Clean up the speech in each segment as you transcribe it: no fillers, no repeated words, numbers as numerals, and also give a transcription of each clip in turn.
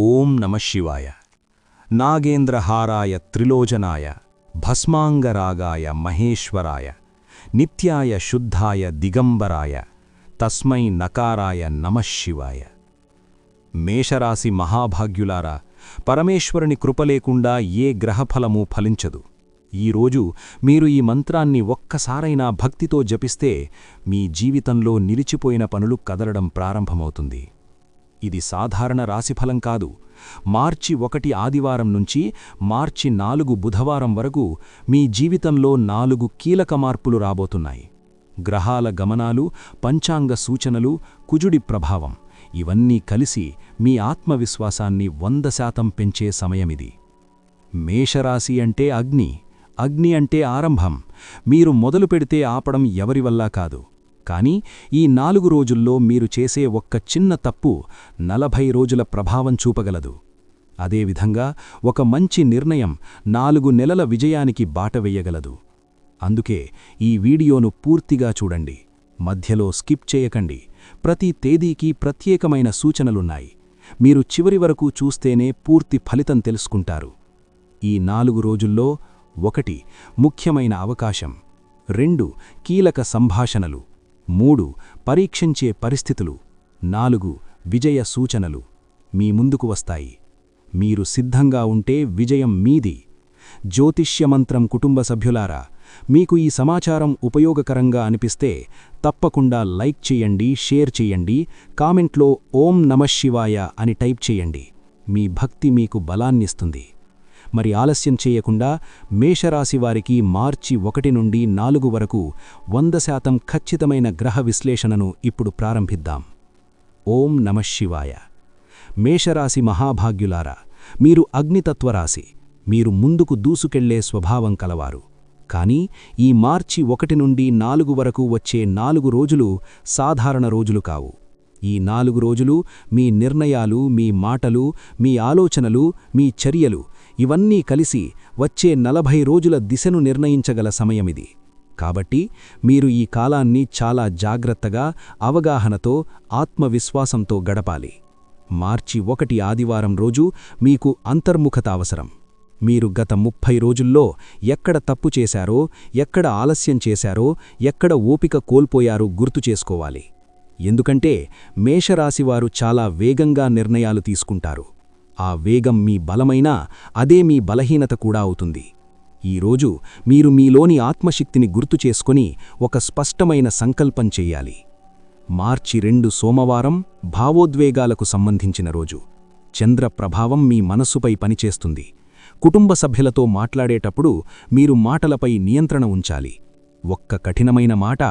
ఓం నమః శివాయ. నాగేంద్రహారాయ త్రిలోచనాయ భస్మాంగరాగాయ మహేశ్వరాయ నిత్యాయ శుద్ధాయ దిగంబరాయ తస్మై నకారాయ నమః శివాయ. మేషరాశి మహాభాగ్యులారా, పరమేశ్వరుని కృపలేకుండా ఏ గ్రహఫలమూ ఫలించదు. ఈరోజు మీరు ఈ మంత్రాన్ని ఒక్కసారైనా భక్తితో జపిస్తే మీ జీవితంలో నిలిచిపోయిన పనులు కదలడం ప్రారంభమవుతుంది. ఇది సాధారణ రాశిఫలం కాదు. మార్చి 1 ఆదివారం నుంచి మార్చి 4 బుధవారం వరకు మీ జీవితంలో 4 కీలక మార్పులు రాబోతున్నాయి. గ్రహాల గమనాలు, పంచాంగ సూచనలు, కుజుడి ప్రభావం ఇవన్నీ కలిసి మీ ఆత్మవిశ్వాసాన్ని 100% పెంచే సమయమిది. మేషరాశి అంటే అగ్ని. అగ్ని అంటే ఆరంభం. మీరు మొదలుపెడితే ఆపడం ఎవరివల్లా కాదు. కానీ ఈ 4 రోజుల్లో మీరు చేసే ఒక్క చిన్న తప్పు 40 రోజుల ప్రభావం చూపగలదు. అదేవిధంగా ఒక మంచి నిర్ణయం 4 నెలల విజయానికి బాట వెయ్యగలదు. అందుకే ఈ వీడియోను పూర్తిగా చూడండి. మధ్యలో స్కిప్ చేయకండి. ప్రతి తేదీకి ప్రత్యేకమైన సూచనలున్నాయి. మీరు చివరి వరకు చూస్తేనే పూర్తి ఫలితం తెలుసుకుంటారు. ఈ 4 రోజుల్లో 1 ముఖ్యమైన అవకాశం, 2 కీలక సంభాషణలు, 3 పరీక్షించే పరిస్థితులు, 4 విజయ సూచనలు మీ ముందుకు వస్తాయి. మీరు సిద్ధంగా ఉంటే విజయం మీది. జ్యోతిష్యమంత్రం కుటుంబ సభ్యులారా, మీకు ఈ సమాచారం ఉపయోగకరంగా అనిపిస్తే తప్పకుండా లైక్ చేయండి, షేర్ చేయండి, కామెంట్లో ఓం నమః శివాయ అని టైప్ చేయండి. మీ భక్తి మీకు బలాన్నిస్తుంది. మరి ఆలస్యం చేయకుండా మేషరాశివారికి మార్చి 1 నుండి 4 వరకు 100% ఖచ్చితమైన గ్రహ విశ్లేషణను ఇప్పుడు ప్రారంభిద్దాం. ఓం నమః శివాయ. మేషరాశి మహాభాగ్యులారా, మీరు అగ్నితత్వరాశి. మీరు ముందుకు దూసుకెళ్లే స్వభావం కలవారు. కానీ ఈ మార్చి 1 నుండి 4 వరకు వచ్చే 4 రోజులు సాధారణ రోజులు కావు. ఈ 4 రోజులు మీ నిర్ణయాలు, మీ మాటలు, మీ ఆలోచనలు, మీ చర్యలు ఇవన్నీ కలిసి వచ్చే 40 రోజుల దిశను నిర్ణయించగల సమయమిది. కాబట్టి మీరు ఈ కాలాన్ని చాలా జాగ్రత్తగా, అవగాహనతో, ఆత్మవిశ్వాసంతో గడపాలి. మార్చి 1 ఆదివారం రోజు మీకు అంతర్ముఖత అవసరం. మీరు గత 30 రోజుల్లో ఎక్కడ తప్పు చేశారో, ఎక్కడ ఆలస్యం చేశారో, ఎక్కడ ఓపిక కోల్పోయారో గుర్తు చేసుకోవాలి. ఎందుకంటే మేషరాశివారు చాలా వేగంగా నిర్ణయాలు తీసుకుంటారు. ఆ వేగం మీ బలమైనా అదే మీ బలహీనత కూడా అవుతుంది. ఈరోజు మీరు మీలోని ఆత్మశక్తిని గుర్తుచేసుకొని ఒక స్పష్టమైన సంకల్పం చెయ్యాలి. మార్చి 2 సోమవారం భావోద్వేగాలకు సంబంధించిన రోజు. చంద్ర ప్రభావం మీ మనస్సుపై పనిచేస్తుంది. కుటుంబ సభ్యులతో మాట్లాడేటప్పుడు మీరు మాటలపై నియంత్రణ ఉంచాలి. ఒక్క కఠినమైన మాట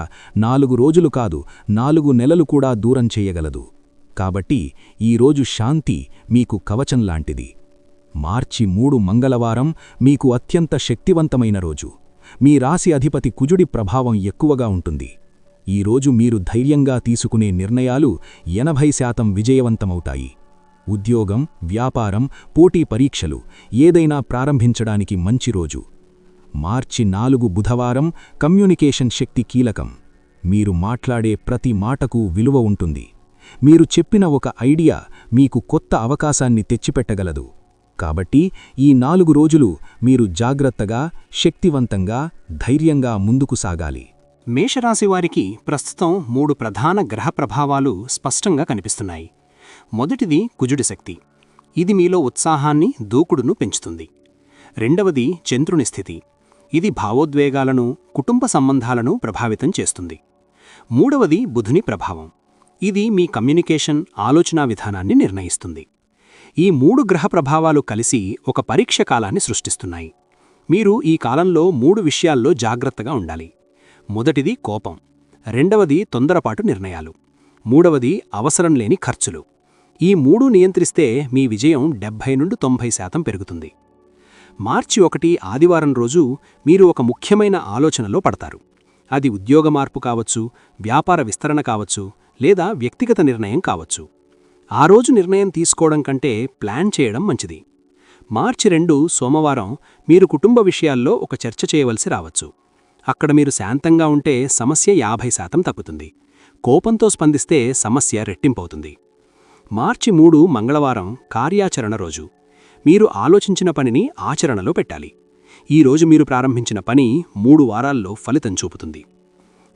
4 రోజులు కాదు, 4 నెలలు కూడా దూరం చేయగలదు. కాబట్టి ఈరోజు శాంతి మీకు కవచంలాంటిది. మార్చి 3 మంగళవారం మీకు అత్యంత శక్తివంతమైన రోజు. మీ రాశి అధిపతి కుజుడి ప్రభావం ఎక్కువగా ఉంటుంది. ఈరోజు మీరు ధైర్యంగా తీసుకునే నిర్ణయాలు 80% విజయవంతమవుతాయి. ఉద్యోగం, వ్యాపారం, పోటీ పరీక్షలు ఏదైనా ప్రారంభించడానికి మంచి రోజు. మార్చి 4 బుధవారం కమ్యూనికేషన్ శక్తి కీలకం. మీరు మాట్లాడే ప్రతి మాటకు విలువ ఉంటుంది. మీరు చెప్పిన ఒక ఐడియా మీకు కొత్త అవకాశాన్ని తెచ్చిపెట్టగలదు. కాబట్టి ఈ 4 రోజులు మీరు జాగ్రత్తగా, శక్తివంతంగా, ధైర్యంగా ముందుకు సాగాలి. మేషరాశివారికి ప్రస్తుతం 3 ప్రధాన గ్రహ ప్రభావాలు స్పష్టంగా కనిపిస్తున్నాయి. మొదటిది కుజుడి శక్తి. ఇది మీలో ఉత్సాహాన్ని, దూకుడును పెంచుతుంది. రెండవది చంద్రుని స్థితి. ఇది భావోద్వేగాలను, కుటుంబ సంబంధాలను ప్రభావితం చేస్తుంది. మూడవది బుధుని ప్రభావం. ఇది మీ కమ్యూనికేషన్, ఆలోచనా విధానాన్ని నిర్ణయిస్తుంది. ఈ 3 గ్రహ ప్రభావాలు కలిసి ఒక పరీక్ష కాలాన్ని సృష్టిస్తున్నాయి. మీరు ఈ కాలంలో 3 విషయాల్లో జాగ్రత్తగా ఉండాలి. మొదటిది కోపం, రెండవది తొందరపాటు నిర్ణయాలు, మూడవది అవసరం లేని ఖర్చులు. ఈ 3 నియంత్రిస్తే మీ విజయం 70 నుండి 90% పెరుగుతుంది. మార్చి 1 ఆదివారం రోజు మీరు ఒక ముఖ్యమైన ఆలోచనలో పడతారు. అది ఉద్యోగ మార్పు కావచ్చు, వ్యాపార విస్తరణ కావచ్చు, లేదా వ్యక్తిగత నిర్ణయం కావచ్చు. ఆ రోజు నిర్ణయం తీసుకోవడం కంటే ప్లాన్ చేయడం మంచిది. మార్చి 2 సోమవారం మీరు కుటుంబ విషయాల్లో ఒక చర్చ చేయవలసి రావచ్చు. అక్కడ మీరు శాంతంగా ఉంటే సమస్య 50% తగ్గుతుంది. కోపంతో స్పందిస్తే సమస్య రెట్టింపవుతుంది. మార్చి 3 మంగళవారం కార్యాచరణ రోజు. మీరు ఆలోచించిన పనిని ఆచరణలో పెట్టాలి. ఈ రోజు మీరు ప్రారంభించిన పని 3 వారాల్లో ఫలితం చూపుతుంది.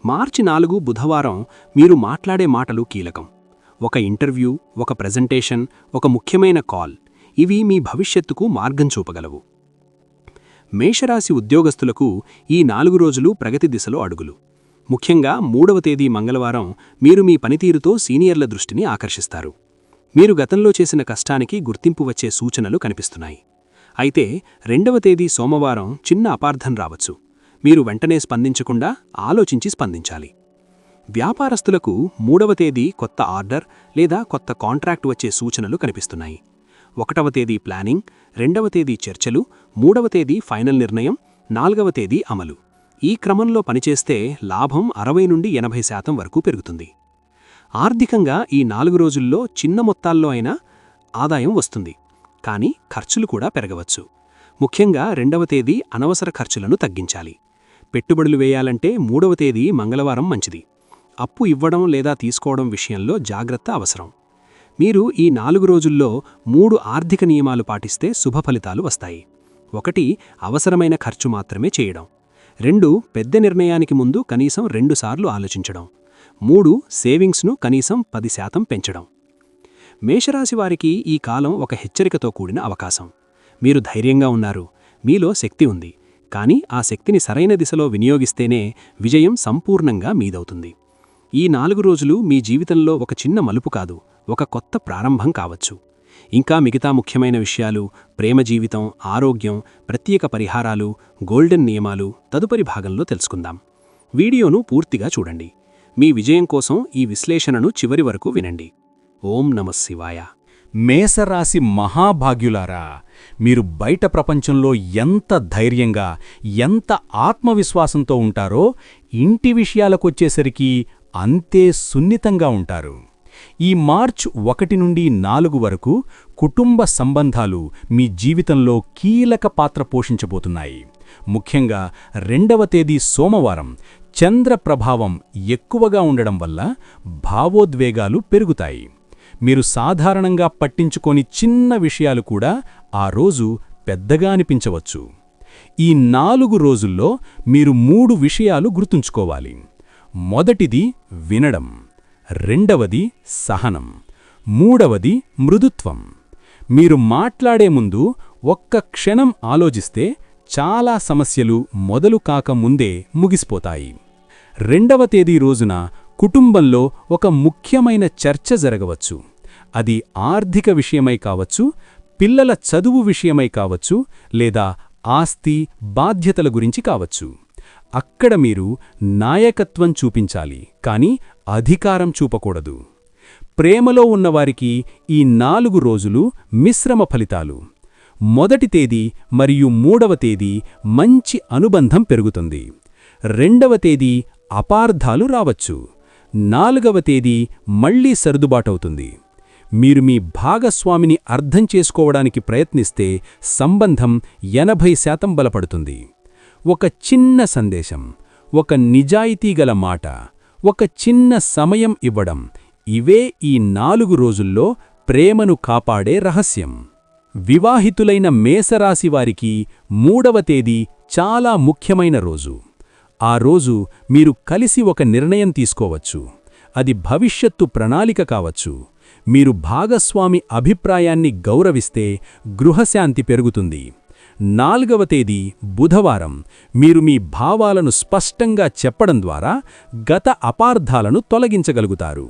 మార్చి 4 బుధవారం మీరు మాట్లాడే మాటలు కీలకం. ఒక ఇంటర్వ్యూ, ఒక ప్రెజెంటేషన్, ఒక ముఖ్యమైన కాల్, ఇవి మీ భవిష్యత్తుకు మార్గం చూపగలవు. మేషరాశి ఉద్యోగస్తులకు ఈ 4 రోజులు ప్రగతి దిశలో అడుగులు. ముఖ్యంగా 3వ తేదీ మంగళవారం మీరు మీ పనితీరుతో సీనియర్ల దృష్టిని ఆకర్షిస్తారు. మీరు గతంలో చేసిన కష్టానికి గుర్తింపు వచ్చే సూచనలు కనిపిస్తున్నాయి. అయితే 2వ తేదీ సోమవారం చిన్న అపార్థం రావచ్చు. మీరు వెంటనే స్పందించకుండా ఆలోచించి స్పందించాలి. వ్యాపారస్తులకు 3వ తేదీ కొత్త ఆర్డర్ లేదా కొత్త కాంట్రాక్ట్ వచ్చే సూచనలు కనిపిస్తున్నాయి. 1వ తేదీ ప్లానింగ్, 2వ తేదీ చర్చలు, 3వ తేదీ ఫైనల్ నిర్ణయం, 4వ తేదీ అమలు. ఈ క్రమంలో పనిచేస్తే లాభం 60 నుండి 80% వరకు పెరుగుతుంది. ఆర్థికంగా ఈ 4 రోజుల్లో చిన్న మొత్తాల్లో అయినా ఆదాయం వస్తుంది. కానీ ఖర్చులు కూడా పెరగవచ్చు. ముఖ్యంగా 2వ తేదీ అనవసర ఖర్చులను తగ్గించాలి. పెట్టుబడులు వేయాలంటే 3వ తేదీ మంగళవారం మంచిది. అప్పు ఇవ్వడం లేదా తీసుకోవడం విషయంలో జాగ్రత్త అవసరం. మీరు ఈ 4 రోజుల్లో 3 ఆర్థిక నియమాలు పాటిస్తే శుభ ఫలితాలు వస్తాయి. 1 అవసరమైన ఖర్చు మాత్రమే చేయడం. 2 పెద్ద నిర్ణయానికి ముందు కనీసం 2 సార్లు ఆలోచించడం. 3 సేవింగ్స్ను కనీసం 10% పెంచడం. మేషరాశి వారికి ఈ కాలం ఒక హెచ్చరికతో కూడిన అవకాశం. మీరు ధైర్యంగా ఉన్నారు, మీలో శక్తి ఉంది. కానీ ఆ శక్తిని సరైన దిశలో వినియోగిస్తేనే విజయం సంపూర్ణంగా మీదవుతుంది. ఈ 4 రోజులు మీ జీవితంలో ఒక చిన్న మలుపు కాదు, ఒక కొత్త ప్రారంభం కావచ్చు. ఇంకా మిగతా ముఖ్యమైన విషయాలు, ప్రేమ జీవితం, ఆరోగ్యం, ప్రత్యేక పరిహారాలు, గోల్డెన్ నియమాలు తదుపరి భాగంలో తెలుసుకుందాం. వీడియోను పూర్తిగా చూడండి. మీ విజయం కోసం ఈ విశ్లేషణను చివరి వరకు వినండి. ఓం నమః శివాయ. మేషరాశి మహాభాగ్యులారా, మీరు బయట ప్రపంచంలో ఎంత ధైర్యంగా, ఎంత ఆత్మవిశ్వాసంతో ఉంటారో ఇంటి విషయాలకొచ్చేసరికి అంతే సున్నితంగా ఉంటారు. ఈ మార్చ్ 1 నుండి 4 వరకు కుటుంబ సంబంధాలు మీ జీవితంలో కీలక పాత్ర పోషించబోతున్నాయి. ముఖ్యంగా 2వ తేదీ సోమవారం చంద్ర ప్రభావం ఎక్కువగా ఉండడం వల్ల భావోద్వేగాలు పెరుగుతాయి. మీరు సాధారణంగా పట్టించుకోని చిన్న విషయాలు కూడా ఆ రోజు పెద్దగా అనిపించవచ్చు. ఈ 4 రోజుల్లో మీరు 3 విషయాలు గుర్తుంచుకోవాలి. మొదటిది వినడం, 2వది సహనం, 3వది మృదుత్వం. మీరు మాట్లాడే ముందు ఒక్క క్షణం ఆలోచిస్తే చాలా సమస్యలు మొదలు కాకముందే ముగిసిపోతాయి. 2వ తేదీ రోజున కుటుంబంలో ఒక ముఖ్యమైన చర్చ జరగవచ్చు. అది ఆర్థిక విషయమై కావచ్చు, పిల్లల చదువు విషయమై కావచ్చు, లేదా ఆస్తి, బాధ్యతల గురించి కావచ్చు. అక్కడ మీరు నాయకత్వం చూపించాలి, కానీ అధికారం చూపకూడదు. ప్రేమలో ఉన్నవారికి ఈ 4 రోజులు మిశ్రమ ఫలితాలు. మొదటి తేదీ మరియు 3వ తేదీ మంచి అనుబంధం పెరుగుతుంది. 2వ తేదీ అపార్థాలు రావచ్చు. 4వ తేదీ మళ్లీ సర్దుబాటవుతుంది. మీరు మీ భాగస్వామిని అర్థం చేసుకోవడానికి ప్రయత్నిస్తే సంబంధం 80% బలపడుతుంది. ఒక చిన్న సందేశం, ఒక నిజాయితీగల మాట, ఒక చిన్న సమయం ఇవ్వడం, ఇవే ఈ 4 రోజుల్లో ప్రేమను కాపాడే రహస్యం. వివాహితులైన మేషరాశివారికి 3వ తేదీ చాలా ముఖ్యమైన రోజు. ఆ రోజు మీరు కలిసి ఒక నిర్ణయం తీసుకోవచ్చు. అది భవిష్యత్తు ప్రణాళిక కావచ్చు. మీరు భాగస్వామి అభిప్రాయాన్ని గౌరవిస్తే గృహశాంతి పెరుగుతుంది. 4వ తేదీ బుధవారం మీరు మీ భావాలను స్పష్టంగా చెప్పడం ద్వారా గత అపార్థాలను తొలగించగలుగుతారు.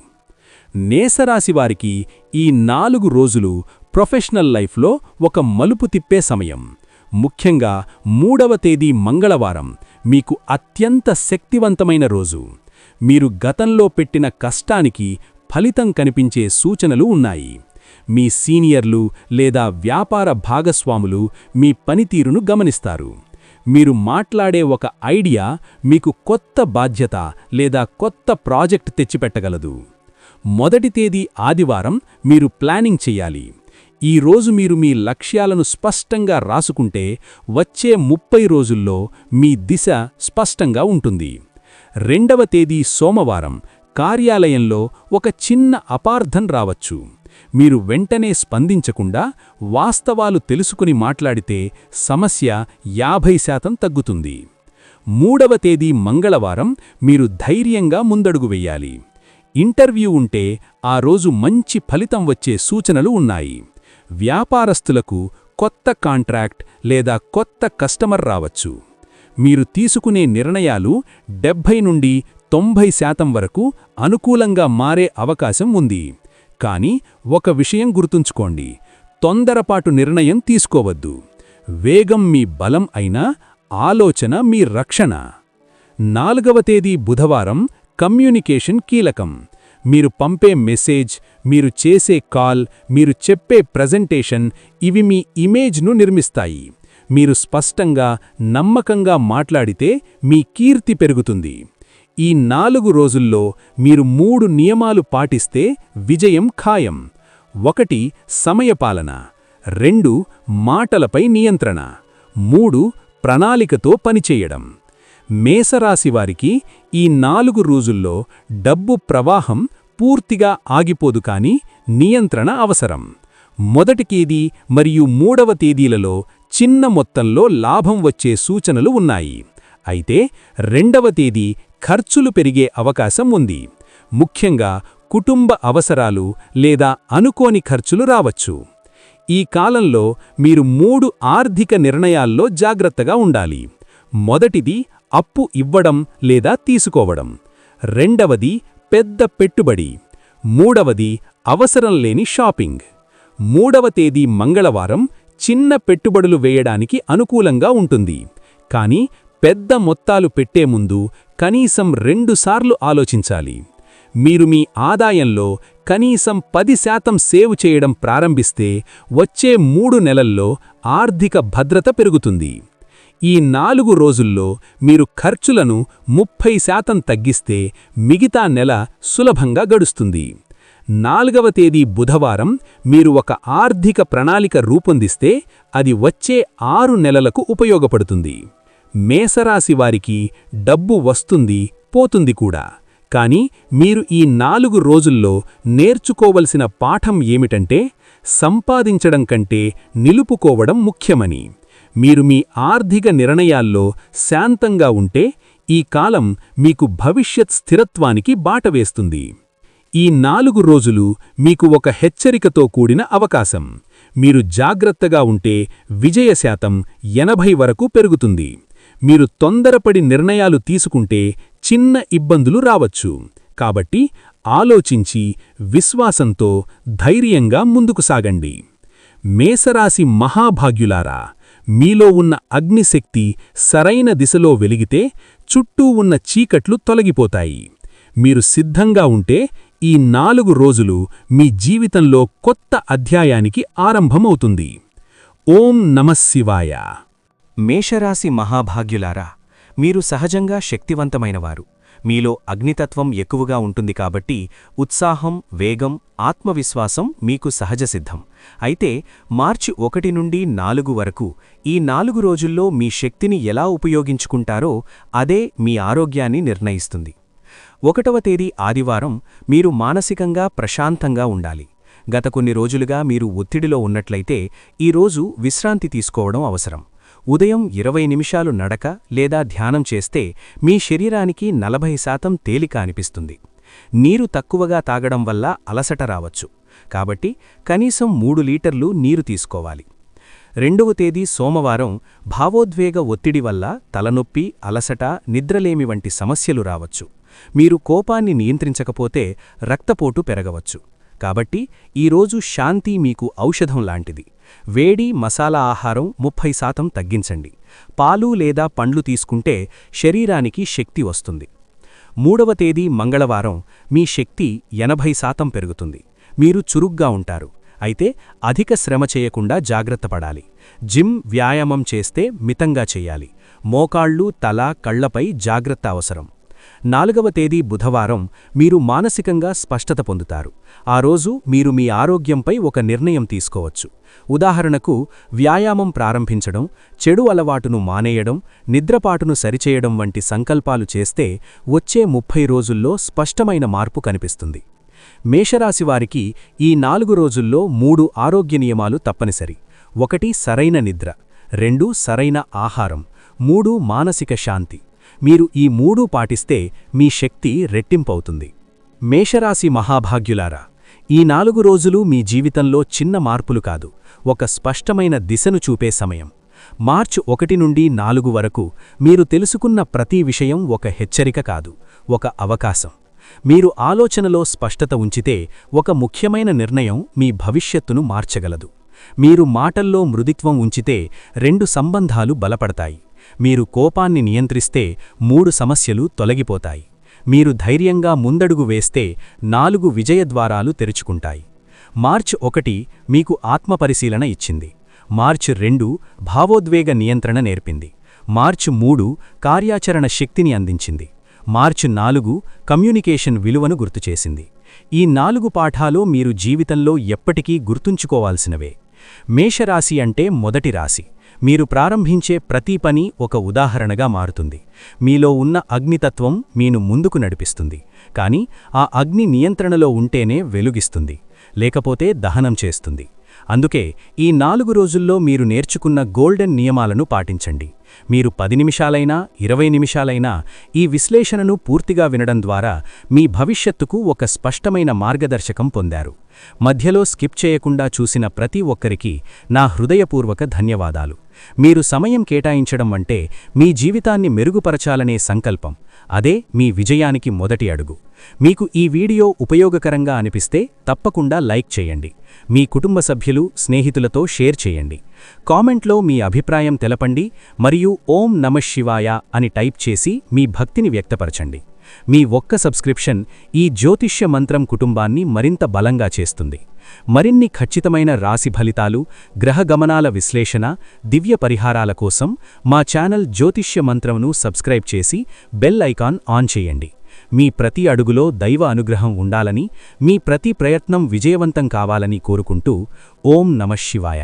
మేషరాశివారికి ఈ 4 రోజులు ప్రొఫెషనల్ లైఫ్లో ఒక మలుపు తిప్పే సమయం. ముఖ్యంగా 3వ తేదీ మంగళవారం మీకు అత్యంత శక్తివంతమైన రోజు. మీరు గతంలో పెట్టిన కష్టానికి ఫలితం కనిపించే సూచనలు ఉన్నాయి. మీ సీనియర్లు లేదా వ్యాపార భాగస్వాములు మీ పనితీరును గమనిస్తారు. మీరు మాట్లాడే ఒక ఐడియా మీకు కొత్త బాధ్యత లేదా కొత్త ప్రాజెక్ట్ తెచ్చిపెట్టగలదు. మొదటి తేదీ ఆదివారం మీరు ప్లానింగ్ చెయ్యాలి. ఈ రోజు మీరు మీ లక్ష్యాలను స్పష్టంగా రాసుకుంటే వచ్చే 30 రోజుల్లో మీ దిశ స్పష్టంగా ఉంటుంది. 2వ తేదీ సోమవారం కార్యాలయంలో ఒక చిన్న అపార్థం రావచ్చు. మీరు వెంటనే స్పందించకుండా వాస్తవాలు తెలుసుకుని మాట్లాడితే సమస్య 50% తగ్గుతుంది. 3వ తేదీ మంగళవారం మీరు ధైర్యంగా ముందడుగు వెయ్యాలి. ఇంటర్వ్యూ ఉంటే ఆ రోజు మంచి ఫలితం వచ్చే సూచనలు ఉన్నాయి. వ్యాపారస్తులకు కొత్త కాంట్రాక్ట్ లేదా కొత్త కస్టమర్ రావచ్చు. మీరు తీసుకునే నిర్ణయాలు 70 నుండి 90% వరకు అనుకూలంగా మారే అవకాశం ఉంది. కానీ ఒక విషయం గుర్తుంచుకోండి, తొందరపాటు నిర్ణయం తీసుకోవద్దు. వేగం మీ బలం అయినా ఆలోచన మీ రక్షణ. 4వ తేదీ బుధవారం కమ్యూనికేషన్ కీలకం. మీరు పంపే మెసేజ్, మీరు చేసే కాల్, మీరు చెప్పే ప్రెజెంటేషన్ ఇవి మీ ఇమేజ్ను నిర్మిస్తాయి. మీరు స్పష్టంగా, నమ్మకంగా మాట్లాడితే మీ కీర్తి పెరుగుతుంది. ఈ 4 రోజుల్లో మీరు 3 నియమాలు పాటిస్తే విజయం ఖాయం. 1 సమయపాలన, 2 మాటలపై నియంత్రణ, 3 ప్రణాళికతో పనిచేయడం. మేషరాశివారికి ఈ 4 రోజుల్లో డబ్బు ప్రవాహం పూర్తిగా ఆగిపోదు, కానీ నియంత్రణ అవసరం. మొదటి తేదీ మరియు 3వ తేదీలలో చిన్న మొత్తంలో లాభం వచ్చే సూచనలు ఉన్నాయి. అయితే 2వ తేదీ ఖర్చులు పెరిగే అవకాశం ఉంది. ముఖ్యంగా కుటుంబ అవసరాలు లేదా అనుకోని ఖర్చులు రావచ్చు. ఈ కాలంలో మీరు 3 ఆర్థిక నిర్ణయాల్లో జాగ్రత్తగా ఉండాలి. మొదటిది అప్పు ఇవ్వడం లేదా తీసుకోవడం, 2వది పెద్ద పెట్టుబడి, 3వది అవసరం లేని షాపింగ్. 3వ తేదీ మంగళవారం చిన్న పెట్టుబడులు వేయడానికి అనుకూలంగా ఉంటుంది. కానీ పెద్ద మొత్తాలు పెట్టే ముందు కనీసం 2 సార్లు ఆలోచించాలి. మీరు మీ ఆదాయంలో కనీసం 10% సేవ్ చేయడం ప్రారంభిస్తే వచ్చే 3 నెలల్లో ఆర్థిక భద్రత పెరుగుతుంది. ఈ 4 రోజుల్లో మీరు ఖర్చులను 30% తగ్గిస్తే మిగతా నెల సులభంగా గడుస్తుంది. 4వ తేదీ బుధవారం మీరు ఒక ఆర్థిక ప్రణాళిక రూపొందిస్తే అది వచ్చే 6 నెలలకు ఉపయోగపడుతుంది. మేషరాశివారికి డబ్బు వస్తుంది, పోతుంది కూడా. కానీ మీరు ఈ 4 రోజుల్లో నేర్చుకోవలసిన పాఠం ఏమిటంటే, సంపాదించడం కంటే నిలుపుకోవడం ముఖ్యమని. మీరు మీ ఆర్థిక నిర్ణయాల్లో శాంతంగా ఉంటే ఈ కాలం మీకు భవిష్యత్ స్థిరత్వానికి బాటవేస్తుంది. ఈ 4 రోజులు మీకు ఒక హెచ్చరికతో కూడిన అవకాశం. మీరు జాగ్రత్తగా ఉంటే విజయశాతం 80 వరకు పెరుగుతుంది. మీరు తొందరపడి నిర్ణయాలు తీసుకుంటే చిన్న ఇబ్బందులు రావచ్చు. కాబట్టి ఆలోచించి, విశ్వాసంతో, ధైర్యంగా ముందుకు సాగండి. మేషరాశి మహాభాగ్యులారా, మీలో ఉన్న అగ్నిశక్తి సరైన దిశలో వెలిగితే చుట్టూ ఉన్న చీకట్లు తొలగిపోతాయి. మీరు సిద్ధంగా ఉంటే ఈ 4 రోజులు మీ జీవితంలో కొత్త అధ్యాయానికి ఆరంభమవుతుంది. ఓం నమఃశివాయ. మేషరాశి మహాభాగ్యులారా, మీరు సహజంగా శక్తివంతమైనవారు. మీలో అగ్నితత్వం ఎక్కువగా ఉంటుంది కాబట్టి ఉత్సాహం, వేగం, ఆత్మవిశ్వాసం మీకు సహజసిద్ధం. అయితే మార్చి 1 నుండి 4 వరకు ఈ 4 రోజుల్లో మీ శక్తిని ఎలా ఉపయోగించుకుంటారో అదే మీ ఆరోగ్యాన్ని నిర్ణయిస్తుంది. 1వ తేదీ ఆదివారం మీరు మానసికంగా ప్రశాంతంగా ఉండాలి. గత కొన్ని రోజులుగా మీరు ఒత్తిడిలో ఉన్నట్లయితే ఈరోజు విశ్రాంతి తీసుకోవడం అవసరం. ఉదయం 20 నిమిషాలు నడక లేదా ధ్యానం చేస్తే మీ శరీరానికి 40% తేలిక అనిపిస్తుంది. నీరు తక్కువగా తాగడం వల్ల అలసట రావచ్చు. కాబట్టి కనీసం 3 లీటర్లు నీరు తీసుకోవాలి. 2వ తేదీ సోమవారం భావోద్వేగ ఒత్తిడి వల్ల తలనొప్పి, అలసట, నిద్రలేమి వంటి సమస్యలు రావచ్చు. మీరు కోపాన్ని నియంత్రించకపోతే రక్తపోటు పెరగవచ్చు. కాబట్టి ఈరోజు శాంతి మీకు ఔషధం లాంటిది. వేడి, మసాలా ఆహారం 30% తగ్గించండి. పాలు లేదా పండ్లు తీసుకుంటే శరీరానికి శక్తి వస్తుంది. 3వ తేదీ మంగళవారం మీ శక్తి 80% పెరుగుతుంది. మీరు చురుగ్గా ఉంటారు. అయితే అధిక శ్రమ చేయకుండా జాగ్రత్త పడాలి. జిమ్, వ్యాయామం చేస్తే మితంగా చెయ్యాలి. మోకాళ్ళు, తల, కళ్లపై జాగ్రత్త అవసరం. 4వ తేదీ బుధవారం మీరు మానసికంగా స్పష్టత పొందుతారు. ఆ రోజు మీరు మీ ఆరోగ్యంపై ఒక నిర్ణయం తీసుకోవచ్చు. ఉదాహరణకు వ్యాయామం ప్రారంభించడం, చెడు అలవాటును మానేయడం, నిద్రపాటును సరిచేయడం వంటి సంకల్పాలు చేస్తే వచ్చే 30 రోజుల్లో స్పష్టమైన మార్పు కనిపిస్తుంది. మేషరాశివారికి ఈ 4 రోజుల్లో 3 ఆరోగ్య నియమాలు తప్పనిసరి. 1 సరైన నిద్ర, 2 సరైన ఆహారం, 3 మానసిక శాంతి. మీరు ఈ 3 పాటిస్తే మీ శక్తి రెట్టింపవుతుంది. మేషరాశి మహాభాగ్యులారా, ఈ 4 రోజులు మీ జీవితంలో చిన్న మార్పులు కాదు, ఒక స్పష్టమైన దిశను చూపే సమయం. మార్చి 1 నుండి 4 వరకు మీరు తెలుసుకున్న ప్రతి విషయం ఒక హెచ్చరిక కాదు, ఒక అవకాశం. మీరు ఆలోచనలో స్పష్టత ఉంచితే ఒక ముఖ్యమైన నిర్ణయం మీ భవిష్యత్తును మార్చగలదు. మీరు మాటల్లో మృదుత్వం ఉంచితే 2 సంబంధాలు బలపడతాయి. మీరు కోపాన్ని నియంత్రిస్తే 3 సమస్యలు తొలగిపోతాయి. మీరు ధైర్యంగా ముందడుగు వేస్తే 4 విజయద్వారాలు తెరుచుకుంటాయి. మార్చి 1 మీకు ఆత్మపరిశీలన ఇచ్చింది. మార్చి 2 భావోద్వేగ నియంత్రణ నేర్పింది. మార్చి 3 కార్యాచరణ శక్తిని అందించింది. మార్చి 4 కమ్యూనికేషన్ విలువను గుర్తుచేసింది. ఈ 4 పాఠాలు మీరు జీవితంలో ఎప్పటికీ గుర్తుంచుకోవాల్సినవే. మేషరాశి అంటే మొదటి రాశి. మీరు ప్రారంభించే ప్రతి పని ఒక ఉదాహరణగా మారుతుంది. మీలో ఉన్న అగ్నితత్వం మీను ముందుకు నడిపిస్తుంది. కాని ఆ అగ్ని నియంత్రణలో ఉంటేనే వెలుగిస్తుంది, లేకపోతే దహనం చేస్తుంది. అందుకే ఈ 4 రోజుల్లో మీరు నేర్చుకున్న గోల్డెన్ నియమాలను పాటించండి. మీరు 10 నిమిషాలైనా 20 నిమిషాలైనా ఈ విశ్లేషణను పూర్తిగా వినడం ద్వారా మీ భవిష్యత్తుకు ఒక స్పష్టమైన మార్గదర్శకం పొందారు. మధ్యలో స్కిప్ చేయకుండా చూసిన ప్రతి ఒక్కరికి నా హృదయపూర్వక ధన్యవాదాలు. మీరు సమయం కేటాయించడం అంటే మీ జీవితాన్ని మెరుగుపరచాలనే సంకల్పం. అదే మీ విజయానికి మొదటి అడుగు. మీకు ఈ వీడియో ఉపయోగకరంగా అనిపిస్తే తప్పకుండా లైక్ చేయండి. మీ కుటుంబ సభ్యులు, స్నేహితులతో షేర్ చేయండి. కామెంట్లో మీ అభిప్రాయం తెలపండి మరియు ఓం నమః శివాయ అని టైప్ చేసి మీ భక్తిని వ్యక్తపరచండి. మీ ఒక్క సబ్స్క్రిప్షన్ ఈ జ్యోతిష్య మంత్రం కుటుంబాన్ని మరింత బలంగా చేస్తుంది. మరిన్ని ఖచ్చితమైన రాశి ఫలితాలు, గ్రహ గమనాల విశ్లేషణ, దివ్య పరిహారాల కోసం మా ఛానల్ జ్యోతిష్య మంత్రంను సబ్స్క్రైబ్ చేసి బెల్ ఐకాన్ ఆన్ చేయండి. మీ ప్రతి అడుగులో దైవ అనుగ్రహం ఉండాలని, మీ ప్రతి ప్రయత్నం విజయవంతం కావాలని కోరుకుంటూ ఓం నమః శివాయ.